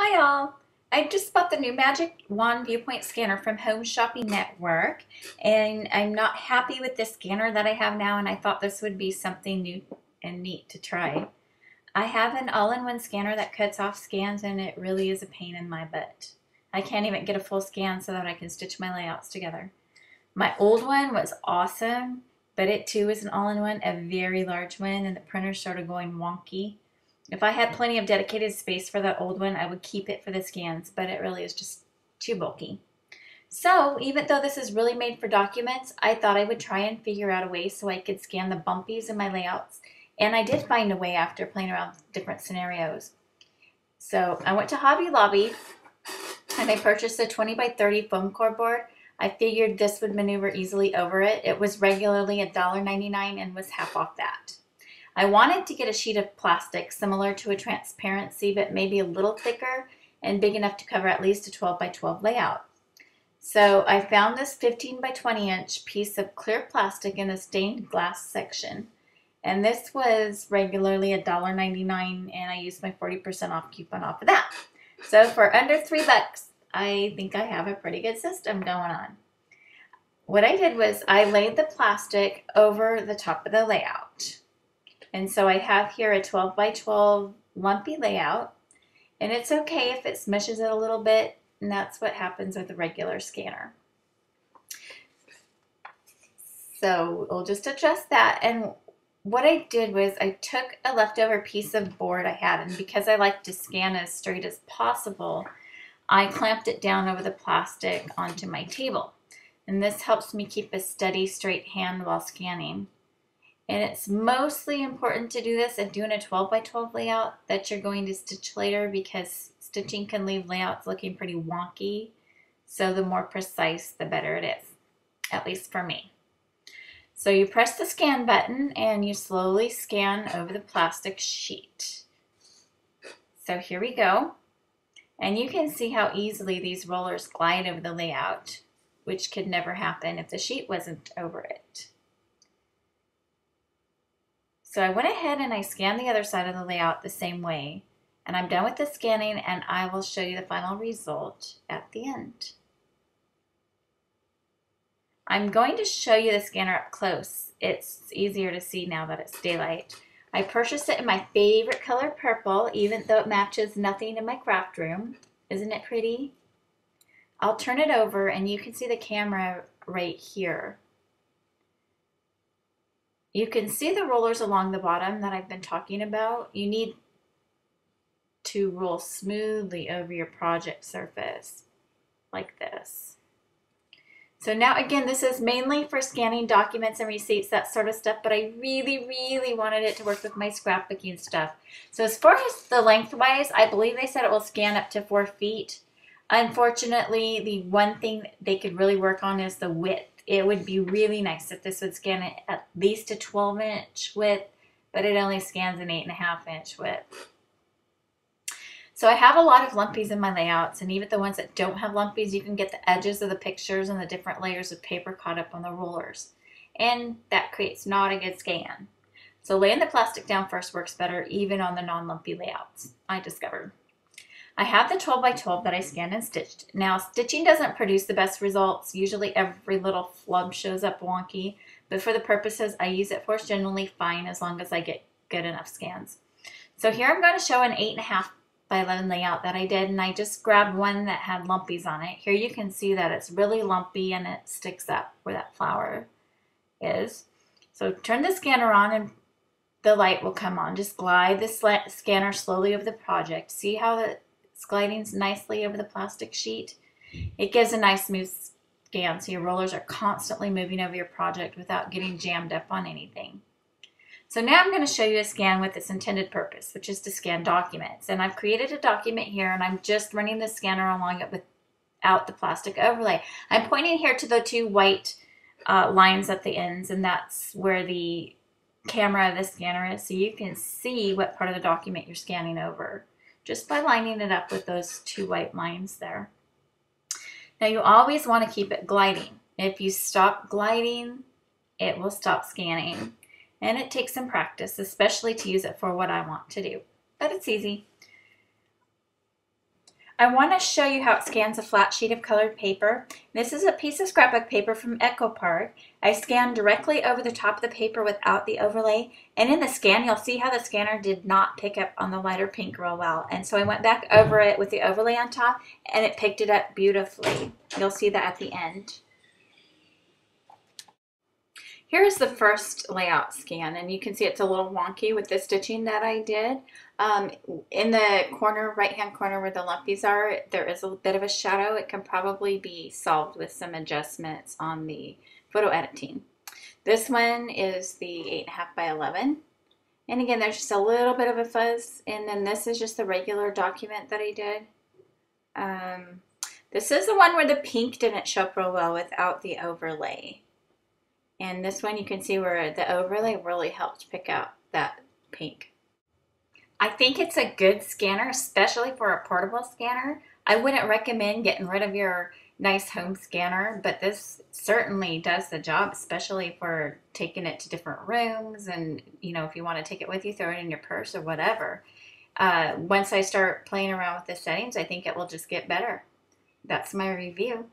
Hi all! I just bought the new Magic Wand Viewpoint Scanner from Home Shopping Network, and I'm not happy with the scanner that I have now, and I thought this would be something new and neat to try. I have an all-in-one scanner that cuts off scans, and it really is a pain in my butt. I can't even get a full scan so that I can stitch my layouts together. My old one was awesome, but it too is an all-in-one, a very large one, and the printer started going wonky. If I had plenty of dedicated space for that old one, I would keep it for the scans, but it really is just too bulky. So even though this is really made for documents, I thought I would try and figure out a way so I could scan the bumpies in my layouts. And I did find a way after playing around with different scenarios. So I went to Hobby Lobby and I purchased a 20 by 30 foam core board. I figured this would maneuver easily over it. It was regularly $1.99 and was half off that. I wanted to get a sheet of plastic similar to a transparency, but maybe a little thicker and big enough to cover at least a 12 by 12 layout. So I found this 15 by 20 inch piece of clear plastic in the stained glass section. And this was regularly $1.99, and I used my 40% off coupon off of that. So for under $3, I think I have a pretty good system going on. What I did was I laid the plastic over the top of the layout. And so I have here a 12 by 12 lumpy layout, and it's okay if it smushes it a little bit, and that's what happens with a regular scanner. So we'll just adjust that. And what I did was I took a leftover piece of board I had, and because I like to scan as straight as possible, I clamped it down over the plastic onto my table. And this helps me keep a steady, straight hand while scanning. And it's mostly important to do this if doing a 12 by 12 layout that you're going to stitch later, because stitching can leave layouts looking pretty wonky. So the more precise, the better it is, at least for me. So you press the scan button and you slowly scan over the plastic sheet. So here we go. And you can see how easily these rollers glide over the layout, which could never happen if the sheet wasn't over it. So I went ahead and I scanned the other side of the layout the same way, and I'm done with the scanning, and I will show you the final result at the end. I'm going to show you the scanner up close. It's easier to see now that it's daylight. I purchased it in my favorite color, purple, even though it matches nothing in my craft room. Isn't it pretty? I'll turn it over and you can see the camera right here. You can see the rollers along the bottom that I've been talking about. You need to roll smoothly over your project surface like this. So now again, this is mainly for scanning documents and receipts, that sort of stuff, but I really wanted it to work with my scrapbooking stuff. So as far as the lengthwise, I believe they said it will scan up to 4 feet. Unfortunately, the one thing they could really work on is the width. It would be really nice if this would scan it at least a 12-inch width, but it only scans an 8.5-inch width. So I have a lot of lumpies in my layouts, and even the ones that don't have lumpies, you can get the edges of the pictures and the different layers of paper caught up on the rollers. And that creates not a good scan. So laying the plastic down first works better even on the non-lumpy layouts, I discovered. I have the 12 by 12 that I scanned and stitched. Now, stitching doesn't produce the best results. Usually every little flub shows up wonky, but for the purposes I use it for, it's generally fine as long as I get good enough scans. So here I'm going to show an 8.5 by 11 layout that I did, and I just grabbed one that had lumpies on it. Here you can see that it's really lumpy and it sticks up where that flower is. So turn the scanner on and the light will come on. Just glide the scanner slowly over the project. See how it's gliding nicely over the plastic sheet? It gives a nice smooth scan, so your rollers are constantly moving over your project without getting jammed up on anything. So now I'm going to show you a scan with its intended purpose, which is to scan documents. And I've created a document here, and I'm just running the scanner along it without the plastic overlay. I'm pointing here to the 2 white lines at the ends, and that's where the camera of the scanner is, so you can see what part of the document you're scanning over just by lining it up with those 2 white lines there. Now you always want to keep it gliding. If you stop gliding, it will stop scanning. And it takes some practice, especially to use it for what I want to do. But it's easy. I want to show you how it scans a flat sheet of colored paper. This is a piece of scrapbook paper from EcoPark. I scanned directly over the top of the paper without the overlay, and in the scan you'll see how the scanner did not pick up on the lighter pink real well, and so I went back over it with the overlay on top and it picked it up beautifully. You'll see that at the end. Here's the first layout scan, and you can see it's a little wonky with the stitching that I did. In the corner, right-hand corner where the lumpies are, there is a bit of a shadow. It can probably be solved with some adjustments on the photo editing. This one is the 8.5 by 11. And again, there's just a little bit of a fuzz. And then this is just the regular document that I did. This is the one where the pink didn't show up real well without the overlay. And this one you can see where the overlay really helped pick out that pink. I think it's a good scanner, especially for a portable scanner. I wouldn't recommend getting rid of your nice home scanner, but this certainly does the job, especially for taking it to different rooms and, you know, if you want to take it with you, throw it in your purse or whatever. Once I start playing around with the settings, I think it will just get better. That's my review.